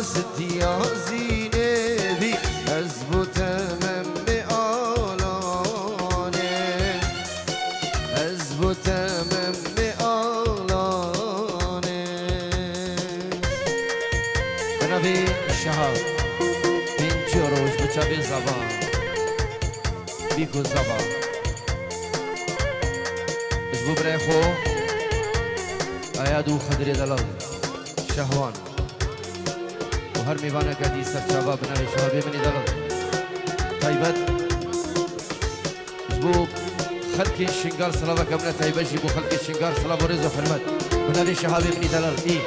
ستیا زینبی از بوتمم آلانه از بوتمم آلانه بنابی شهاب بینچی روش بچه زبان بیکو زبان از بو برای خو آیادو خدری دلال شهوان و هر میوانه کدی سرچاوا بنای شهابی منی دلال طیبت بو خلق شنگار صلاة کمنا طیبت جی بو خلق شنگار صلاة و رز و حرمت بنای شهابی منی دلال ای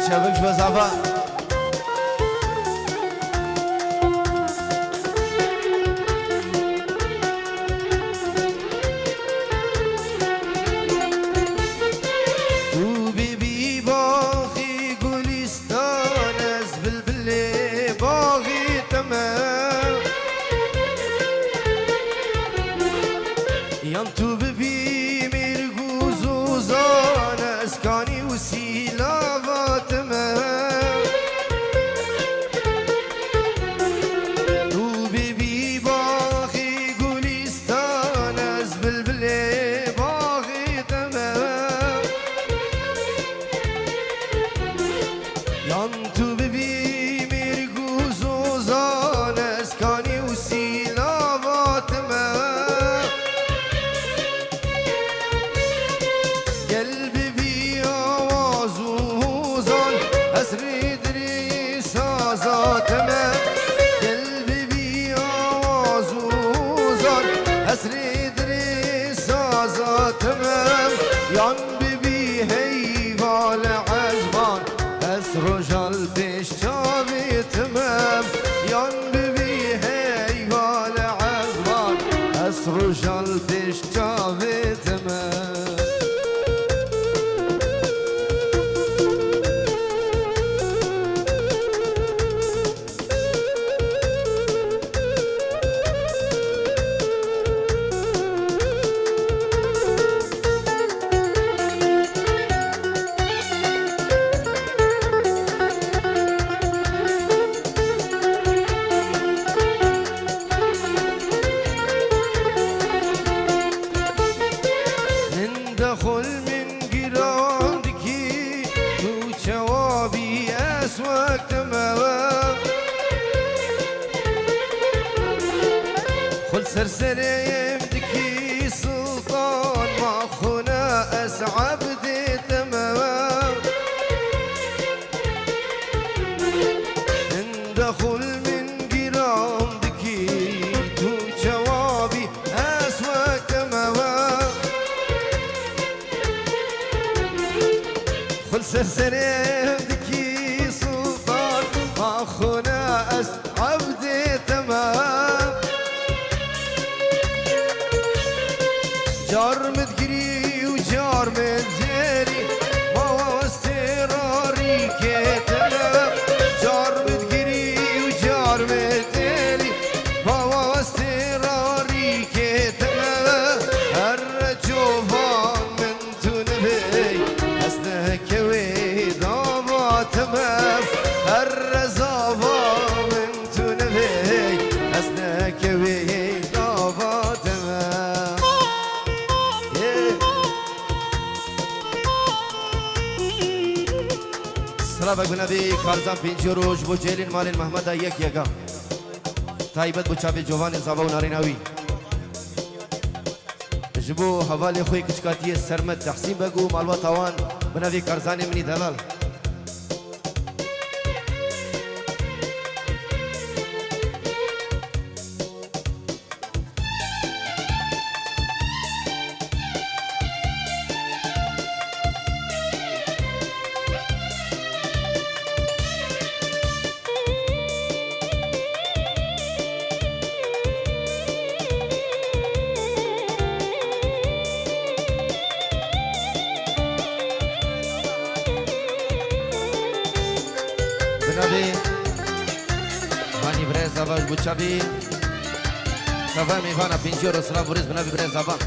شبك شو زعفا تو بيبي باغي گلستان از بلبل باغي تمام يان تو بيبي مرگوز و زان از کانی و سیلا يان ببي هيفال عزمان اس رجال بشتابي تمام يان ببي هيفال عزمان اس رجال بشتابي تمام دخل من قراندكي تو جوابي اسواق تمام خل سرسري يمدكي سلطان ما خنا اسعب دي تمام دخل من قراندكي تو جوابي اسواق تمام خل سرسري بدكي سلطان ما خنا اس عبدي تمام جار مدقري وجار مدزيري ما واستراري كتمام جار مدقري وجار مدزيري ما واستراري كتمام الرجوفان من تنبي أسنك ويدابا تمام الرزابا من تنبي أسنك ويدابا تمام سلام بنبی کارزان پینچی روش بو جیلین مالین محمد یک یکا طیبت بو چاپ جوان زبا و ناریناوی جبو حوالی خوی کچکاتی سرمت تحسین بگو مالوا توان بنبی کارزان منی دلال بوچابی هانی برز آواز بوچابی تفا میوانا پینجور و سلام بریز بنابی برز آواز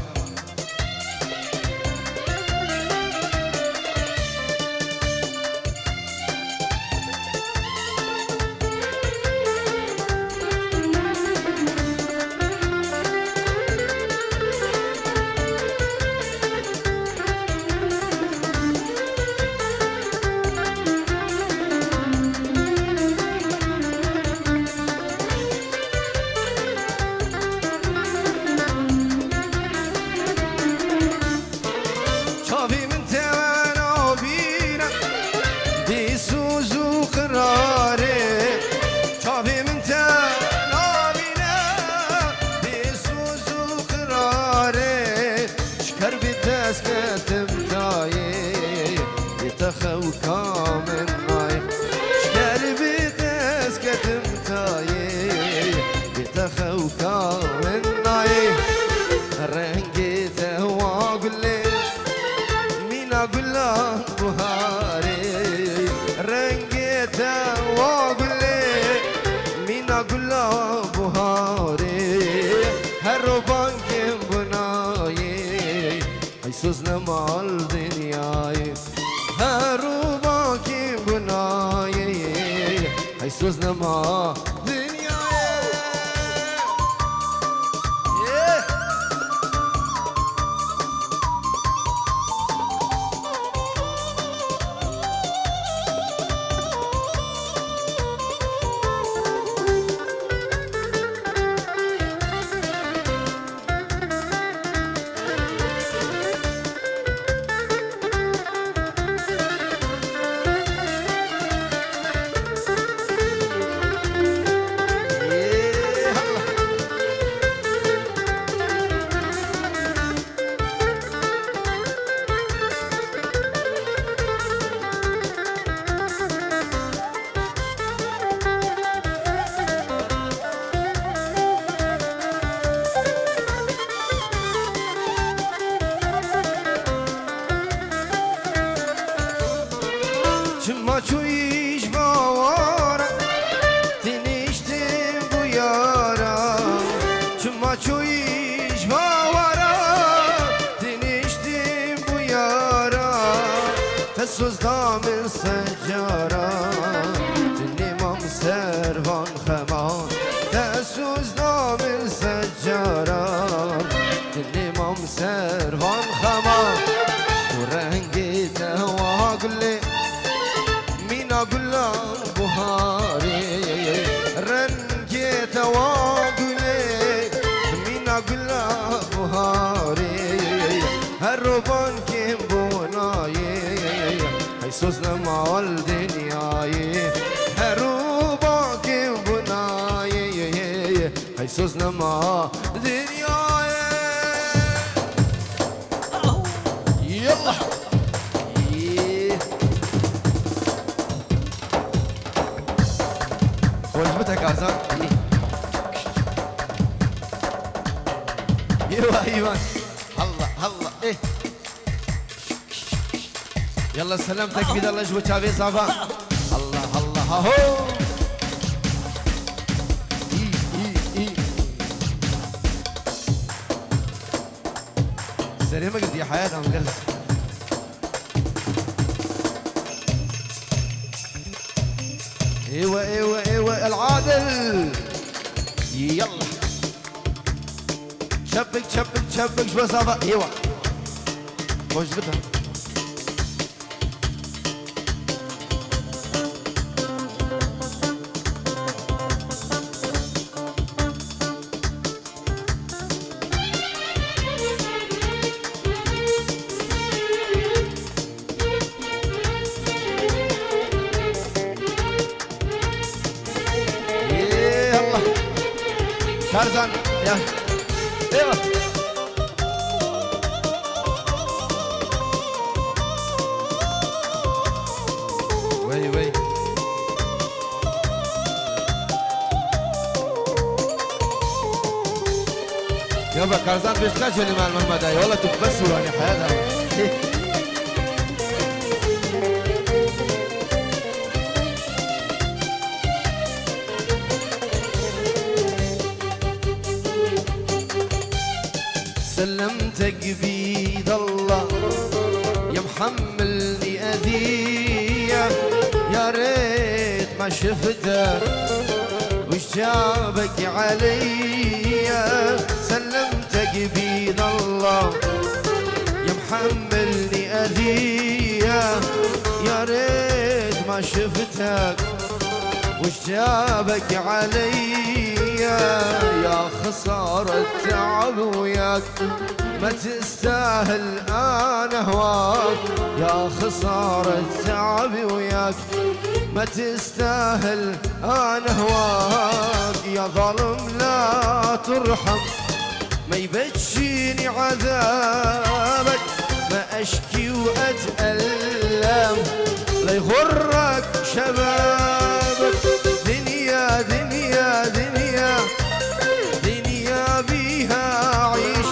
سوزنا مال دنياي هروبا كي بناي هاي سوزنا مال ما چویش باورم تنیشتیم بو یارم چما چویش باورم تنیشتیم بو یارم تسوز دامن سجارم تنیمام سروان خمان تسوز دامن سجارم تنیمام سروان خمان و رنگی دواغلی قلان بهاري رنجي تواقلي من قلان بهاري هربان كيم بوناي هيسوزنا مال دنياي هربان كيم بوناي هيسوزنا مال دنياي يلا وجبتك عزام ايوه ايوه هلا هلا ايه يلا سلامتك بيد الله جوا تشافي صافا الله الله هو سلامة قد يا حياتها مقلس ايوه ايوه ايوه العادل يلا شبك شبك شبك شو صافا ايوه وجبتها Tarzan ya. Eyvah. Vay vay. يابا كارزان بيشتاجوني مع المرمى والله تبسوا يعني حياتها. سلمتك بيد الله يا محملني أذية، يا ريت ما شفتك وش جابك عليا. سلمتك بيد الله يا محملني أذية، يا ريت ما شفتك وش جابك عليا. يا خسارة التعب وياك ما تستاهل أنا هواك، يا خسارة التعب وياك ما تستاهل أنا هواك. يا ظالم لا ترحم ما يبجيني عذابك، ما أشكي وأتألم لا يغرك شبابك. دنيا دنيا دنيا دنيا بيها عيش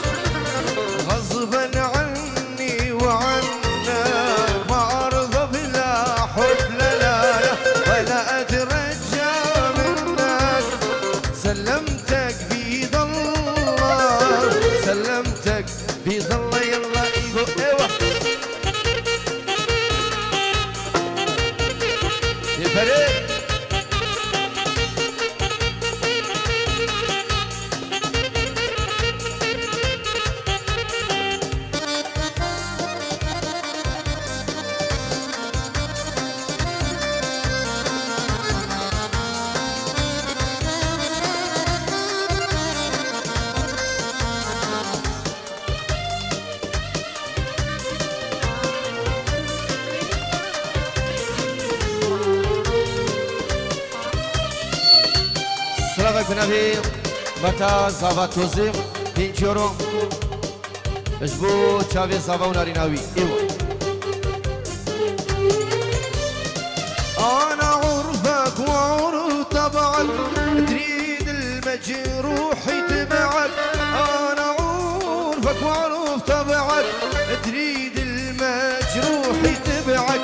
غصبا عني وعنك، ما أرضى بلا حب لا لا لا ولا أترجى منك. سلمتك بيد الله سلمتك بيد الله. يلا ايوه يا فريق Slavek bnavi bata zavatozim 5 euro اجبو چاوی زاوا و ناریناوی ایوه. انا عرفك وعرف طبعك تريد المجروح يتبعك، انا عرفك وعرف طبعك تريد المجروح يتبعك،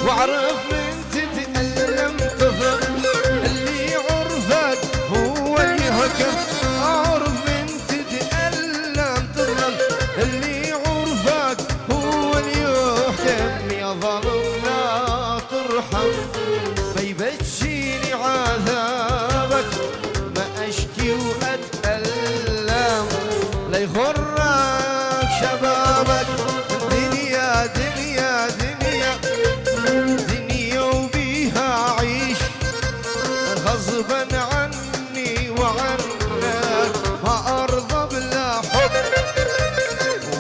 واعرف من تتألم تفهم اللي عرفك هو اللي هكم. اعرف من تتألم تفهم اللي عرفك هو اللي يحكم. يا ظالم لا ترحم ما يبجيني عذابك، ما اشكي واتألم لا يغرك شبابك. دنيا دنيا دنيا دنيا وبيها عيش غصبا عني وعنك، ما ارضى بلا حب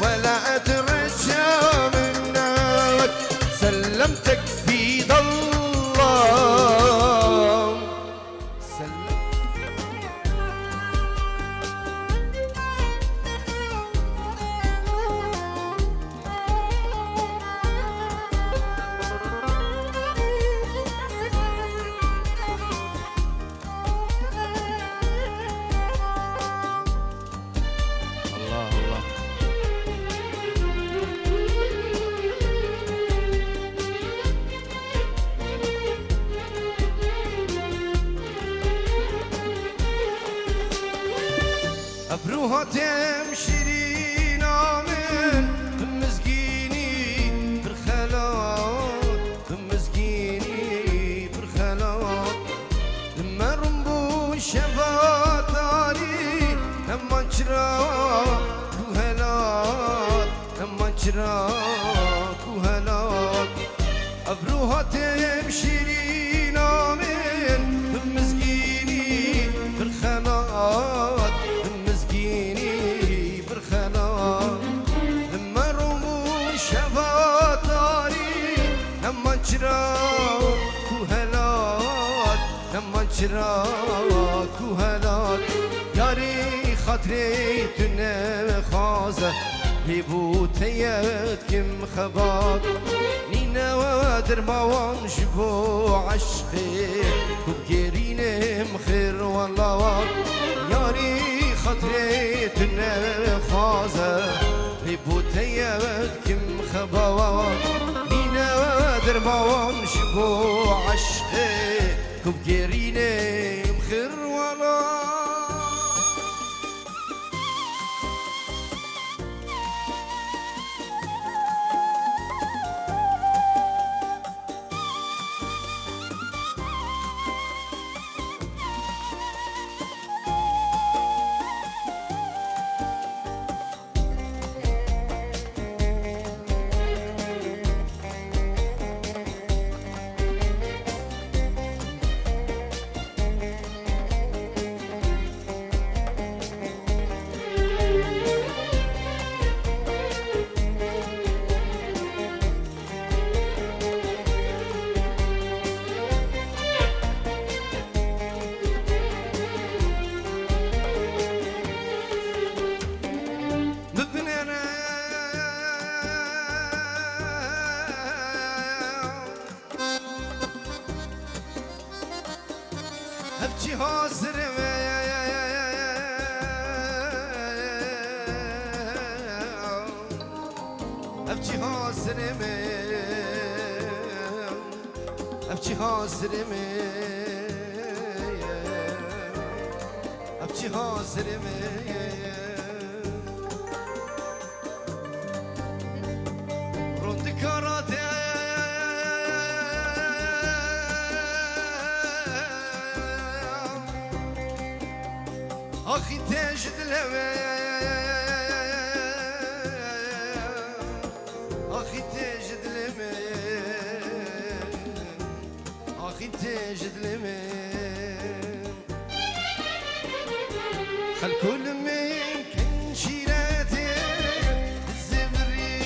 ولا اترجى منك. سلمتك بيد الله الله الله. أبروها تمشرين آمن بمسكيني برخلات، بمسكيني برخلات. لما رمبو شفات علي لما جراك وهلات، لما جراك وهلات. أبروها تمشرين آمن بمسكيني برخلات، مسكيني برخلات. لما رموش شفاطاري لما جراك وهلات، لما جراك وهلات. ياري خاطري تنخازة ببوتيات كم خباط نينا وادر ما وانشبو عشقي وبقيرين مخير والله. ياري خاطري تنخازة ببوتيات كم خباط نينا وادر ما وانشبو عشقي وبقيرين مخير والله. ابكي حاسرمي ابكي حاسرمي ابكي حاسرمي ابكي حاسرمي روند كاراتي اخي تجد الهوى اخي تجد الهوى اخي تجد الهوى خل كل ما يمكن شيراتي الزبري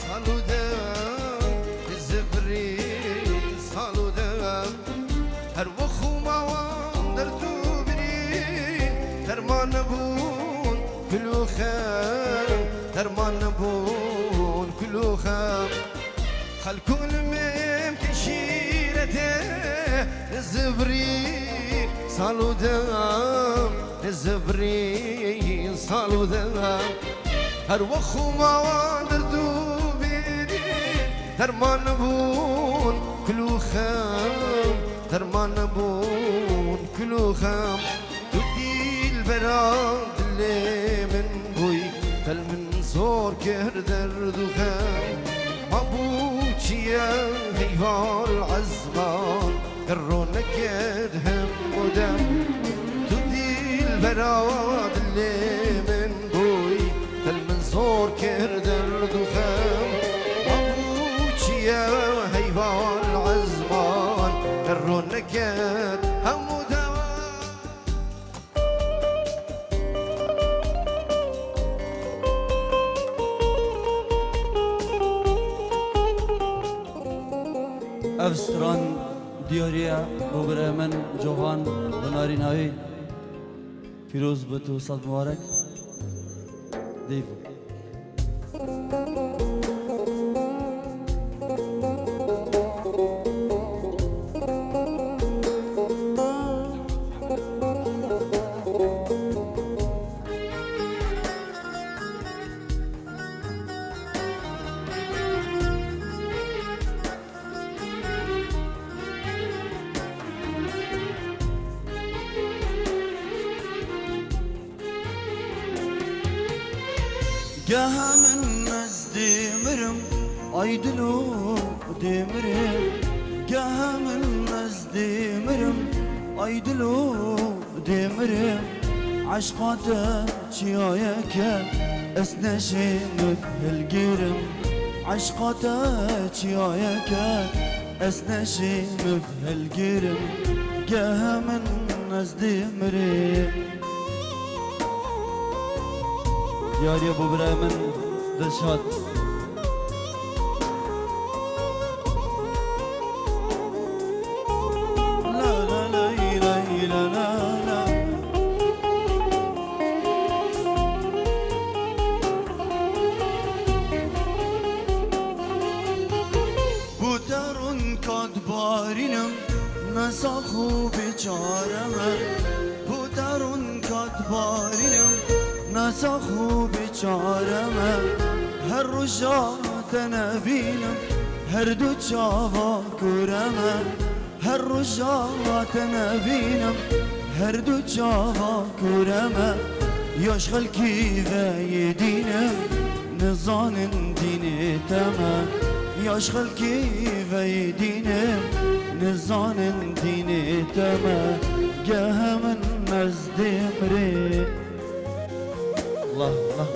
صالو دوام الزبري صالو دوام هر وخو ما وندرتو درمان نبون كلو خام درمان نبون كلو خام خل كل ما يمكن شيرته الزبري صالو دام الزبري صالو دام هر وخو ما وندردو بيني درمان نبون كلو خام درمان نبون كلو خام براد اللي من بوي تل من صور كهر درد وخام مبوكي يا هيفار العزمان كرونا كدهم ودم تدي البراد اللي من بوي تل من صور كهر درد وخام مبوكي يا هيفار العزمان كرونا كدهم ودم افستران دیاریا بوبره من جوان بناری ناوی پیروز بتو صد مبارک دیو Gaha min az demirim aydınو demirim Gaha min az demirim aydınو demirim Aşkata çiyayeke esneşimip helgirim Aşkata çiyayeke esneşimip helgirim Gaha min az demirim دیاری بوبره من دلشاد لا لا لا لا لا لا لا Bu darun kadbarinim Nasakhu biçareme Bu darun kadbarinim نسخو بیچارمه هر روزا تنبینم هر دو چاوا کرمه هر روزا تنبینم هر دو چاوا کرمه یاشغل کی و یدینم نزان دینی تمه یاشغل کی و یدینم نزان دینی تمه گه من نزدیم ری الله الله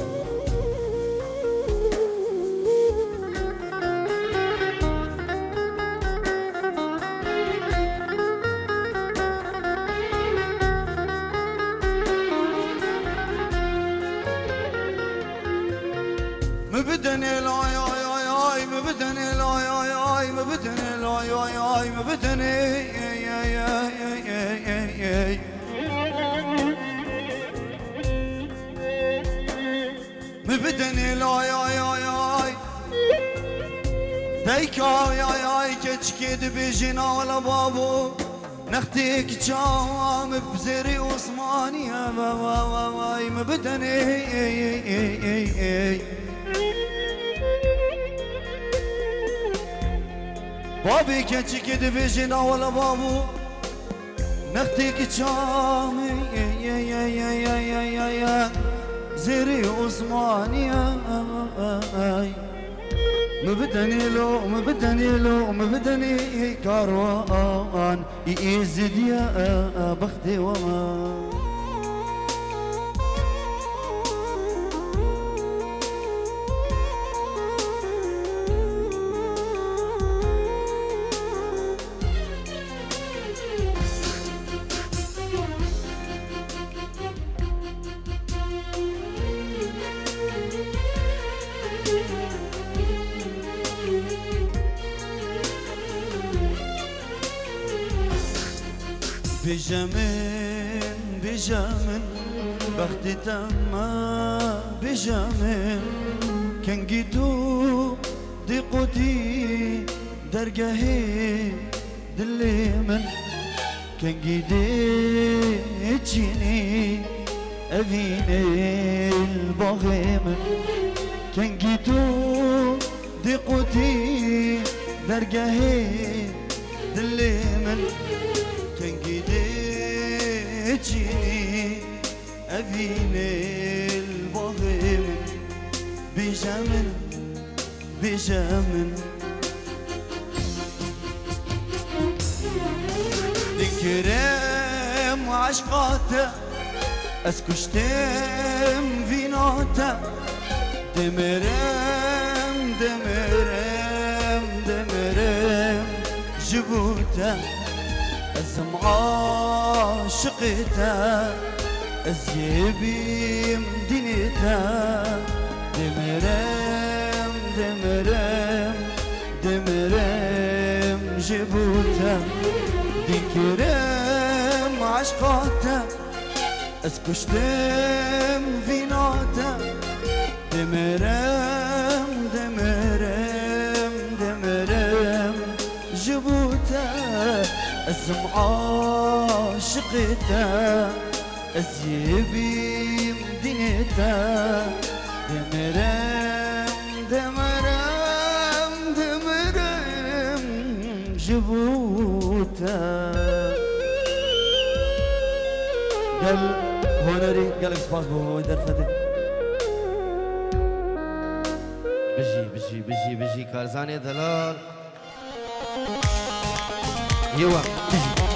مبدن الاي اي اي اي مبدن الاي اي اي مبدن الاي اي اي مبدن مبدن الاي اي اي اي ديك اي اي اي كتشكد بجنا ولا بابو نختيك جام بزري عثماني يا واي مبدني بابي كنتي كده في جنا ولا بابو نختيك جام يا زري عثماني يا مبدني لو مبدني كاروان يزيد يا بختي وما بجامن بختي تما بجامن كان جيتو دقتي درجهي دليمن كان جيدي تجيني أبيني البغيمن كان جيتو دقتي درجهي دليمن كان جيدي تجيني أبيني البغيم بجامن ذكرم وعشقاته اسكشتم فيناته دمرم جبوته الزمعة شقيته الزيبي مدينته دمرم جبوته ذكرم عشقاته اسكشتم فيناته دمرم جبوته الزمعة شقيته الزيبي مدينته دمرم جبوته قال هونري قال سباس بو درفته بجي کارزانه دلال يوا بجي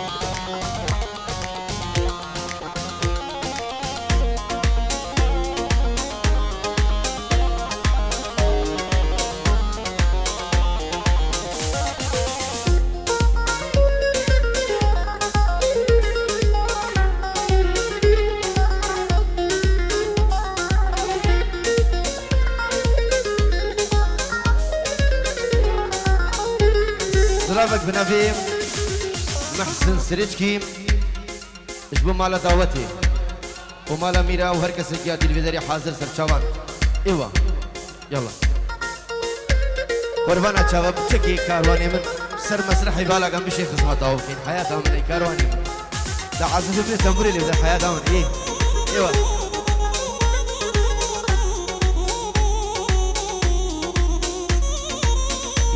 سلامك بنبيم محسن سريجكي اشبو مالا دعوتي ومالا ميرا وهركس الجياتي الفيدري حاضر سرچاوان ايوا يلا قربانا شباب تشكي كارواني من سر مسرحي بالا قام بشي خصمات اوفين حياتهم من كارواني من دا عزف ابن تنبوري اللي بدا حياتهم ايه ايوا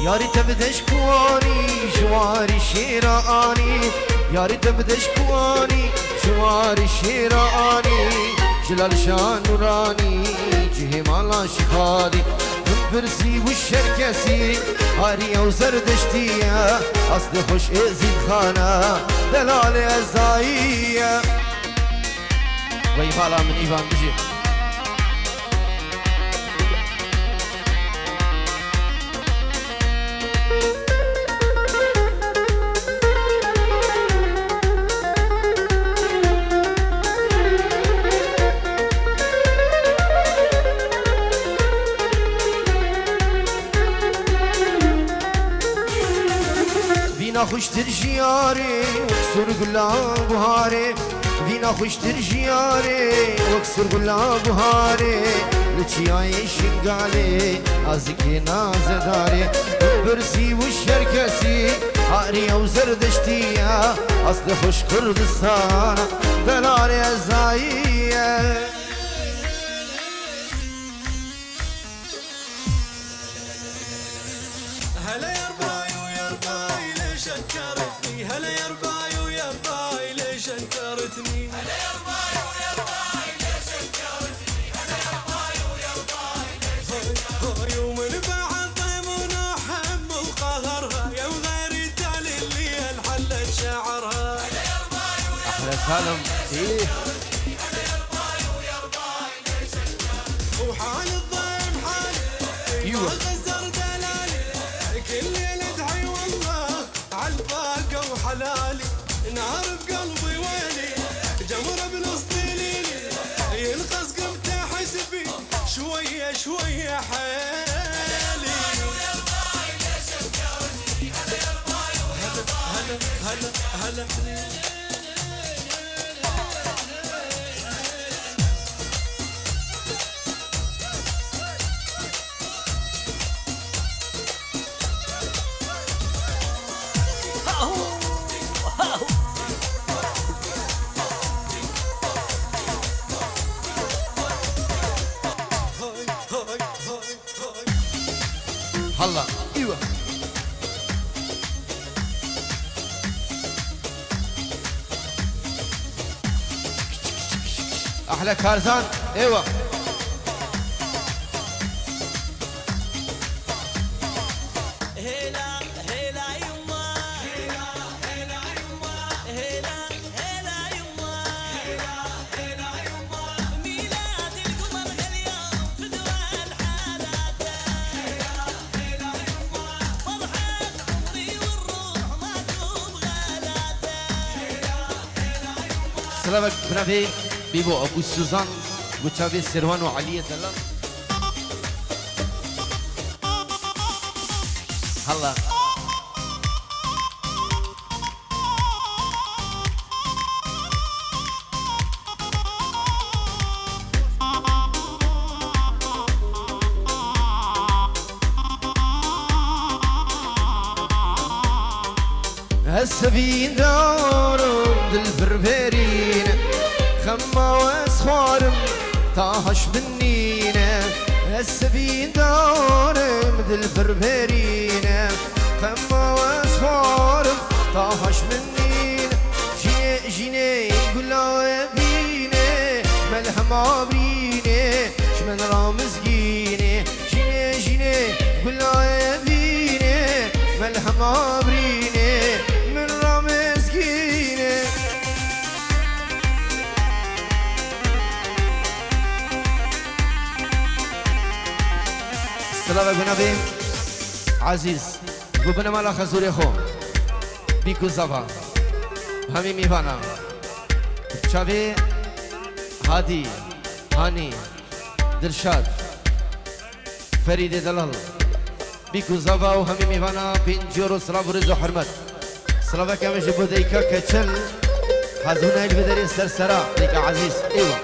ياري تبدش كواني جواري شيراني ياري تبدش كواني جواري شيراني جلال شان نوراني جهي مالا شخادي من برسي والشركسي هاري او زردشتية اصل خوش ازيد خانة دلالي ازاية وي مالا من ايوان بجي خوشتر جیاره وكسر گلاب بهاره وینا خوشتر جیاره وكسر گلاب بهاره لچیای شنگاله از کی ناز داره برسی و شرکسی هاري وزردشتية أصل خوش كردستان دلار يا زاية هلا يا رباي ويا رباي ليش انكرتني هلا يا رباي ويا رباي ليش انكرتني هلا يا رباي ويا رباي ليش انكرتني هلا يا رباي ويا رباي ليش انكرتني ومن بعد ضيمنا حب وقهرها يا وغيري تالي اللي انحلت شعرها هلا يا رباي ويا أحلى سالم إيه هلا يا رباي ويا رباي ليش انكرتني وحال الضيم حالي أيوة غزر دلالي كل ليلة ادعي والله عالباقة وحلالي نار بقلبي ويلي جمر بنص دليلي ينقص قمته حسبي شوية شوية حالي هلا هلا هلا هلا ايوه احلى كارزان ايوه هلا هلا يما هلا هلا يما هلا هلا يما هلا هلا يما ميلاد القمر هاليوم فدوى الحالات هلا هلا يما فرحة عمري والروح ما دوب غالاته هلا هلا يما سلامك بنبي بيبو ابو سوزان وتشافي سيروان وعلية دلال هلا هالسبين دارم دالبربرين خما واسخارم طاهش بنينه هالسبين دارم دالبربرين خما واسخارم طاهش بنينه جيني جيني قلا بيني ملهم عبريني شمن رامزقيني جيني جيني قلا بيني ملهم عبريني من رامزقيني السلام عليكم نبي عزيز قبنا مالا خزوري خو بيكو زفا همي ميفانا شابي هادي هاني دلشاد فريد دلال بيكو زفا وهمي ميفانا بينجورو سلام ورزو حرمت سلام كامش بوديكا كتشل حزونا البدري سرسرا ديكا عزيز ايوه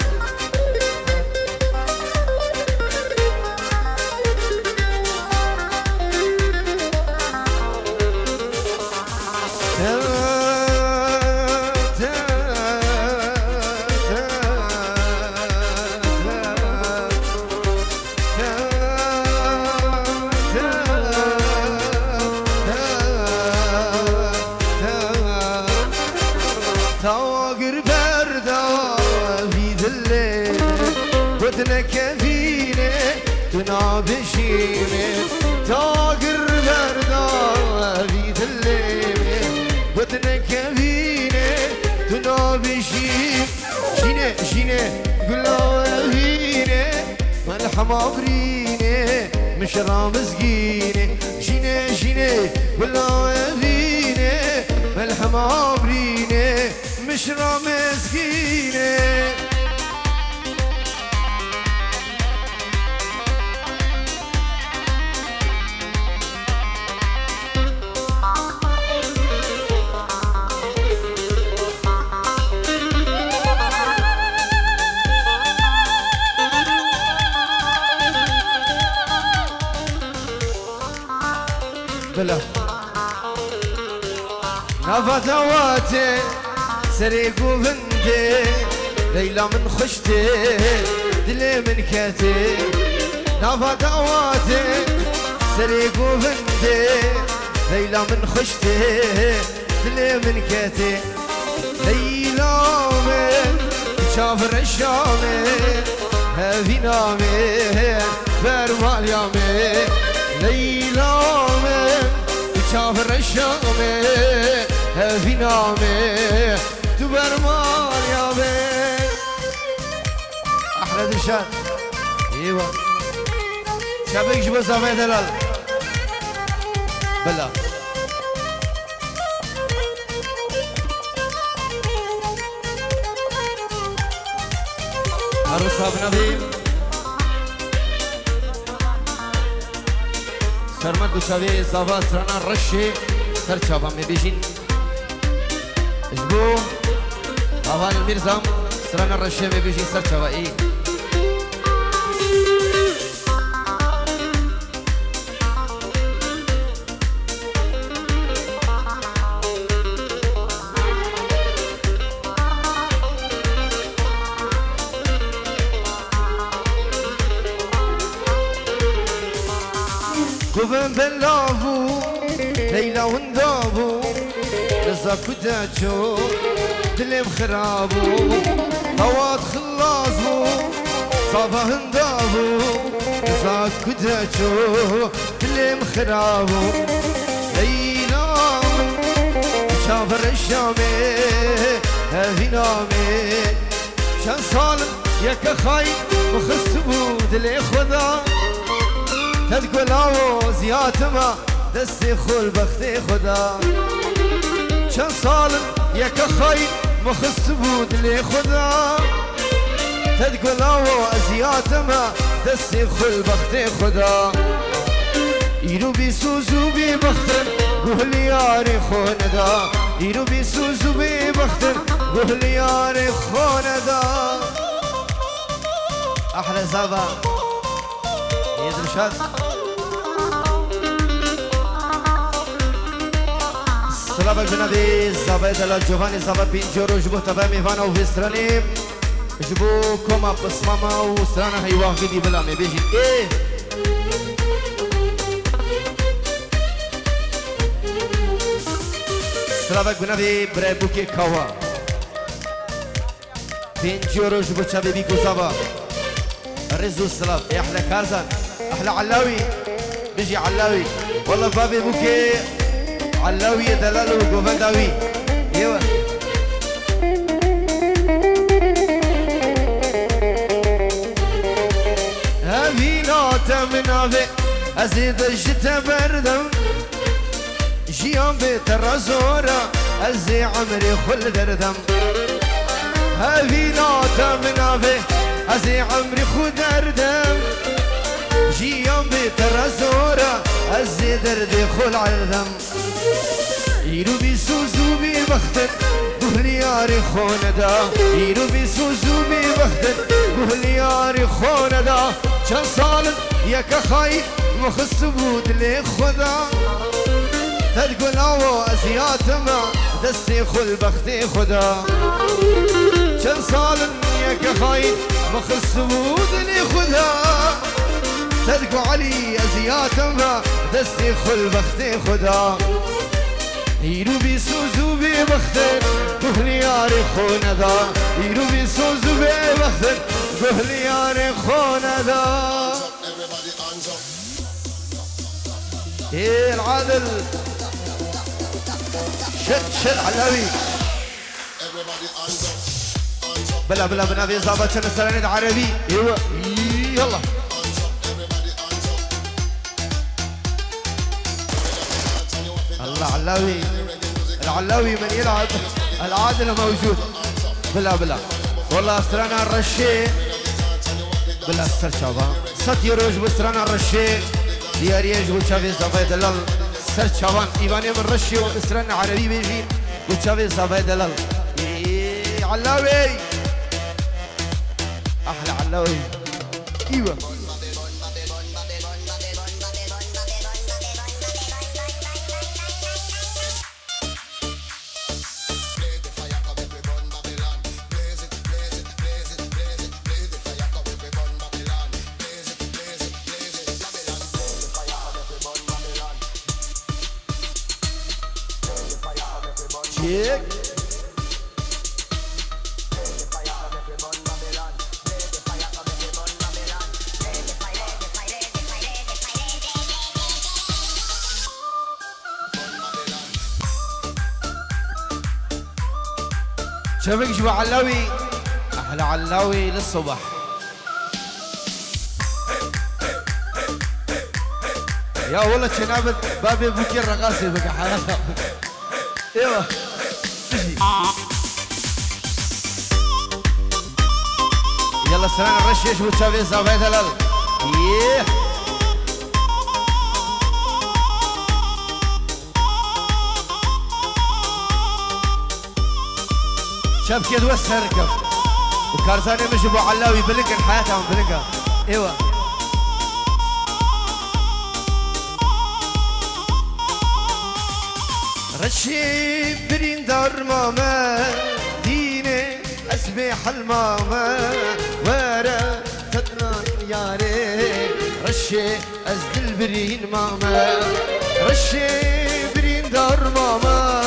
تاغر بردا في ذلي بدنك فيني تنابشيني تاغر بردا في ذلي بدنك فيني تنابشيني جيني جيني قلا فيني ملحم عبريني مش رامزقيني جيني جيني قلا فيني ملحم عبريني مش رامزقيني بلا نفتواتي سريق وبنتي ليلى من خشتي دلي من كاتي نفتواتي سريق وبنتي ليلى من خشتي دلي من كاتي ليلى من شافر الشامي هذي نامي برمال يامي ليلى من شافر الشامي هذي نامي تبرمال يامي أحلى دشان ايوه شابك جبه زافي دلال بلا عروسها بنبي سرمد دوشاوي زافا سرانا رشي سر چابا می بیشین اجبو آوان الميرزام سرانا رشي می بیشین سر چابا ای قوم بلافو ليلى وندابو رزاق كتاچو دلم خرابو طوات خلازو صابا هندابو رزاق كتاچو دلم خرابو ليلى شافر الشامي هذي نامي شان صالم يك خاي وخصبو دلي خدا تذكر لاو زياتما دستي خول بختي خدا شن صالم يك خاي مخص بود لي خدا تذكر لاو زياتما دستي خول بختي خدا يرو بيسوزو ببختن قولي ياري خوندا يرو بيسوزو ببختن قولي ياري خوندا احلى زابا يدرشات سلامك بنادي زبايد على جوفاني زبا بينجورو جبو تبا ميفانا وفيستراني جبو كوما بسماما وسترانا هيوان فيدي بلا مي بيجي ايه سلامك بنادي براي بوكي كاوا بينجورو جبو تبا بيكو زبا رزو السلام يا احلى كارزان احلى علاوي بيجي علاوي والله بابي بوكي علاوي دلالو وقوفنداوي ايوه هذي نوتة من ابي ازيد الشتا بردم جيام بيت الرزورة ازي عمري خل دردم هذي نوتة من ابي ازي عمري خد دردم جيام بيت الرزورة ازي دردي خل عردم يرو بيسوزو ببختن قهلي ياري خوندا يرو بيسوزو ببختن قهلي ياري خوندا شان صالن يك خاي مخص بود لي خدا تقول او ازيات ما دستي خل بختي خدا شان صالن يك خاي مخص بود لي خدا تدقوا علي ازيات ما دستي خل بختي خدا يرو بيسوزو ببختن قهلي ياري خوندا يرو بيسوزو ببختن قهلي ياري خوندا ايه العادل شد علاوي بلا بلا بنادي زابط شن السرانيد عربي ايوه يلا الله علاوي العلاوي من يلعب العادل موجود بلا بلا والله استرانا الرشي بلا استر شابا ست يروج بسترانا الرشي دياريج وشافي زافي دلال سر شابان ايواني من رشي واسترانا عربي بيجي وشافي زافي دلال علاوي احلى علاوي ايوه هيك شبك جوا علاوي احلى علاوي للصبح. يا والله شنابت بابي بكير رقاصي بقى حياتها. ايوه يلا سلام الرشيش وتشافي زافيت هلال. ييه شبكة دوسها ركب وكارزاني مش ابو علاوي بلقن حياتهم بلقها. ايوه رشي برين دار ماما ديني اسبح الماما ورا تطلع ياري رشي ازدل برين ماما رشي برين دار ماما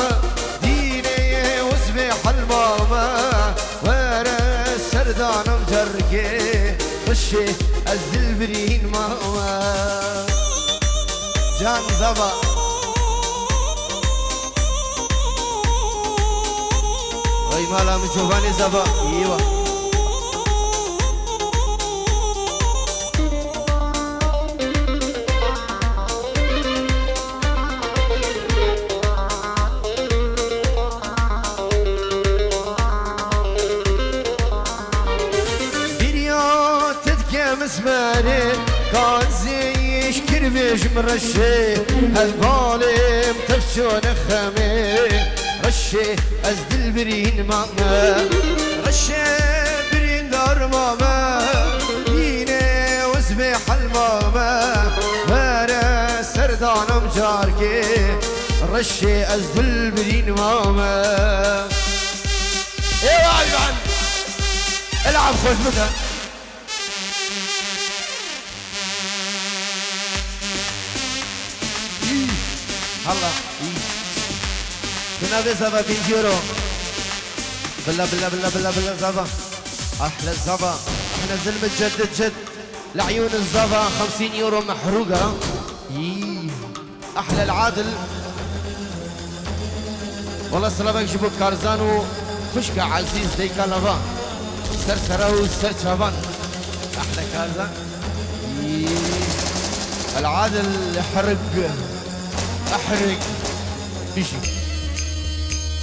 ديني واسبح الماما ورا سردان مجرقي رشي ازدل برين ماما جان زبا اي مالا من جوفاني زبا. ايوه دنيا تذكى مسماري كان زي شكربيش مرشي هالظالم تفشون خمي رشي ازدل برين ماما رشي برين دار ماما ييني واسبح الماما ورا سردان مجاركي رشي ازدل برين ماما. ايوه ايوه العب خوش بكا هلا كنا بزبا بنجيرو بلا بلا بلا بلا بلا زبا احلى الزبا احنا زلمة جد جد لعيون الزبا 50 يورو محروقة. احلى العادل والله سلامك جيبوا كارزانو خشكة عزيز ديكا لافا سرسرو سرشافان احلى كارزان. العادل يحرق احرق بيجي.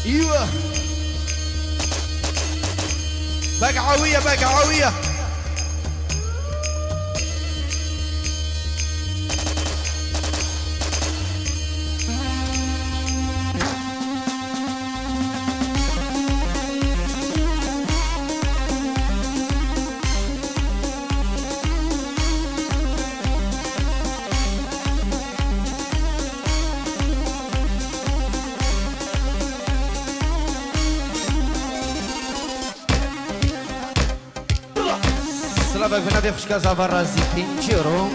ايوه بقعوية بقعوية بنابي خشكا زافا رازي بينجيرو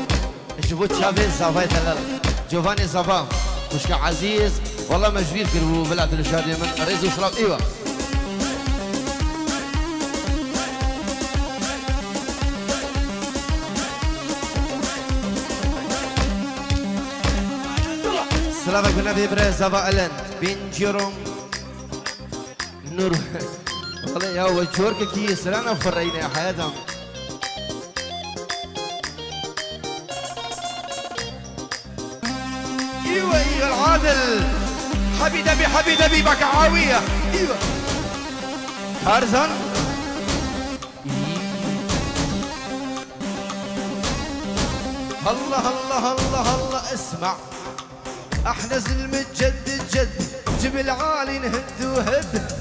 جبو تشافي زافا يتلال جوفاني زافا خشكا عزيز والله مجبير كربو بلاد الشادي من ريزو سلام. ايوه سلامك بنابي بريز زافا الان بينجيرو نور والله يا وجورك كي سلانا فرينا حياتهم. ايوه ايوه العادل حبيبي حبيبي بقعاوية. ايوه كارزان الله الله الله الله اسمع احنا زلمة جد جد جبل عالي نهد وهد